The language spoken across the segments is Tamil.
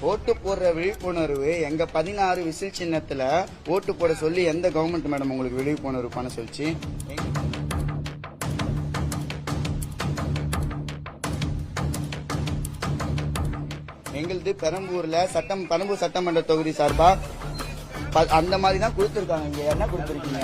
ஓட்டு போடுற விழிப்புணர்வு எங்க 16 விசில் சின்னத்துல ஓட்டு போட சொல்லி எந்த கவர்மெண்ட் மேடம் உங்களுக்கு விழிப்புணர்வு பண்ண சொல்லிச்சு? எங்களுது பெரம்பூர் சட்டமன்ற தொகுதி சார்பா அந்த மாதிரி தான் கொடுத்திருக்காங்க. இங்க என்ன கொடுத்திருக்கீங்க?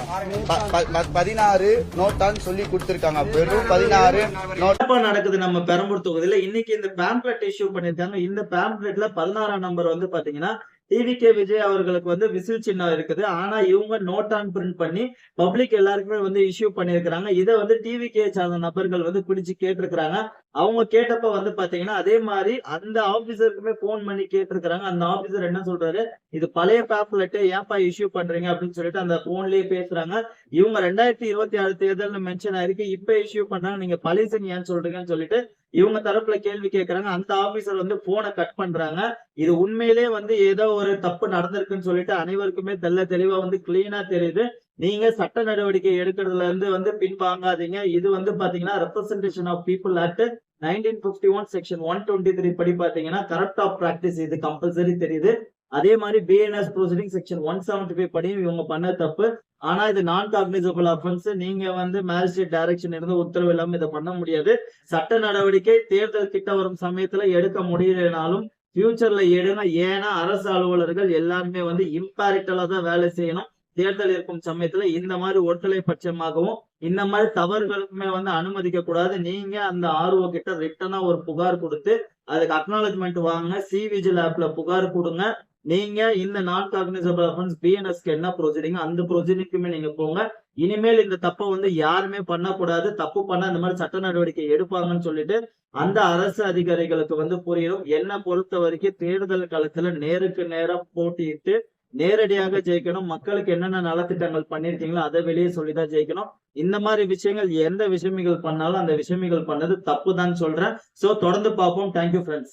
16 நோட்டான்னு சொல்லி கொடுத்திருக்காங்க. வெறும் 16 நோட்டா நடக்குது நம்ம பெரம்பூர் தொகுதியில. இன்னைக்கு இந்த பேம்ப்ளெட் இஷ்யூ பண்ணிருக்காங்க. இந்த பேம்ப்ளெட்ல 16ஆம் நம்பர் வந்து பாத்தீங்கன்னா டிவிகே விஜய் அவர்களுக்கு வந்து விசில் சின்னம் இருக்குது. ஆனா இவங்க நோட்டான் பிரிண்ட் பண்ணி பப்ளிக் எல்லாருக்குமே வந்து இஷ்யூ பண்ணிருக்காங்க. இதை வந்து டிவிகே சார்ந்த நபர்கள் வந்து பிடிச்சு கேட்டிருக்கிறாங்க. அவங்க கேட்டப்ப வந்து பாத்தீங்கன்னா அதே மாதிரி அந்த ஆபீசருக்குமே போன் பண்ணி கேட்டிருக்கிறாங்க. அந்த ஆபீசர் என்ன சொல்றாரு, இது பழைய பேம்ப்ளெட் ஏன்பா இஷ்யூ பண்றீங்க அப்படின்னு சொல்லிட்டு அந்த போன்லயே பேசுறாங்க. இவங்க 2026 தேர்தல் மென்ஷன் ஆயிருக்கு, இப்ப இஷ்யூ பண்றாங்க, நீங்க பழைய ஏன் சொல்றீங்கன்னு சொல்லிட்டு இவங்க தரப்புல கேள்வி கேட்கறாங்க. அந்த ஆபீசர் வந்து போனை கட் பண்றாங்க. இது உண்மையிலே வந்து ஏதோ ஒரு தப்பு நடந்திருக்குன்னு சொல்லிட்டு அனைவருக்குமே தெளிவா வந்து கிளீனா தெரியுது. நீங்க சட்ட நடவடிக்கை எடுக்கிறதுல இருந்து வந்து பின்வாங்காதீங்க. இது வந்து பாத்தீங்கன்னா representation of people act 1951 section 123 படி பாத்தீங்கன்னா கரப்ட் ஆஃப் பிராக்டிஸ் இது கம்பல்சரி தெரியுது. அதே மாதிரி பிஎன்எஸ் ப்ரொசீடிங் செக்ஷன் 175 படியும் இவங்க பண்ண தப்பு. ஆனா இது நான் காக்னிசபிள் அஃபென்ஸ். நீங்க வந்து மேஜிஸ்ட்ரேட் டைரக்ஷன் இருந்து உத்தரவு இல்லாம இதை பண்ண முடியாது. சட்ட நடவடிக்கை தேர்தல் கிட்ட வரும் சமயத்துல எடுக்க முடியலனாலும் ஃபியூச்சர்ல எடுங்க. ஏன்னா அரசு அலுவலர்கள் எல்லாருமே வந்து இம்பாரிட்டலா தான் வேலை செய்யணும். தேர்தல் இருக்கும் சமயத்துல இந்த மாதிரி ஒருதலை பட்சமாகவும் இந்த மாதிரி தவறுகளுக்குமே வந்து அனுமதிக்க கூடாது. நீங்க அந்த ஆர்ஓ கிட்ட ரிட்டனா ஒரு புகார் கொடுத்து அதுக்கு அக்னாலஜ்மெண்ட் வாங்க. சிவிஜில் ஆப்ல புகார் கொடுங்க. நீங்க இந்த நான் காக்னிசபிள் அஃபென்ஸ் பிஎன்எஸ்க்கு என்ன ப்ரொசீடிங் அந்த ப்ரொசீடிங்குமே நீங்க போங்க. இனிமேல் இந்த தப்பை வந்து யாருமே பண்ணக்கூடாது. தப்பு பண்ணா இந்த மாதிரி சட்ட நடவடிக்கை எடுப்பாங்கன்னு சொல்லிட்டு அந்த அரசு அதிகாரிகளுக்கு வந்து புரியணும். என்ன பொறுத்த வரைக்கும் தேர்தல் காலத்துல நேருக்கு நேரம் போட்டியிட்டு நேரடியாக ஜெயிக்கணும். மக்களுக்கு என்னென்ன நலத்திட்டங்கள் பண்ணிருக்கீங்களோ அதை வெளியே சொல்லிதான் ஜெயிக்கணும். இந்த மாதிரி விஷயங்கள் எந்த விஷயமிகள் பண்ணாலும் அந்த விஷயமிகள் பண்ணது தப்பு தான் சொல்றேன். சோ தொடர்ந்து பார்ப்போம். Thank you friends.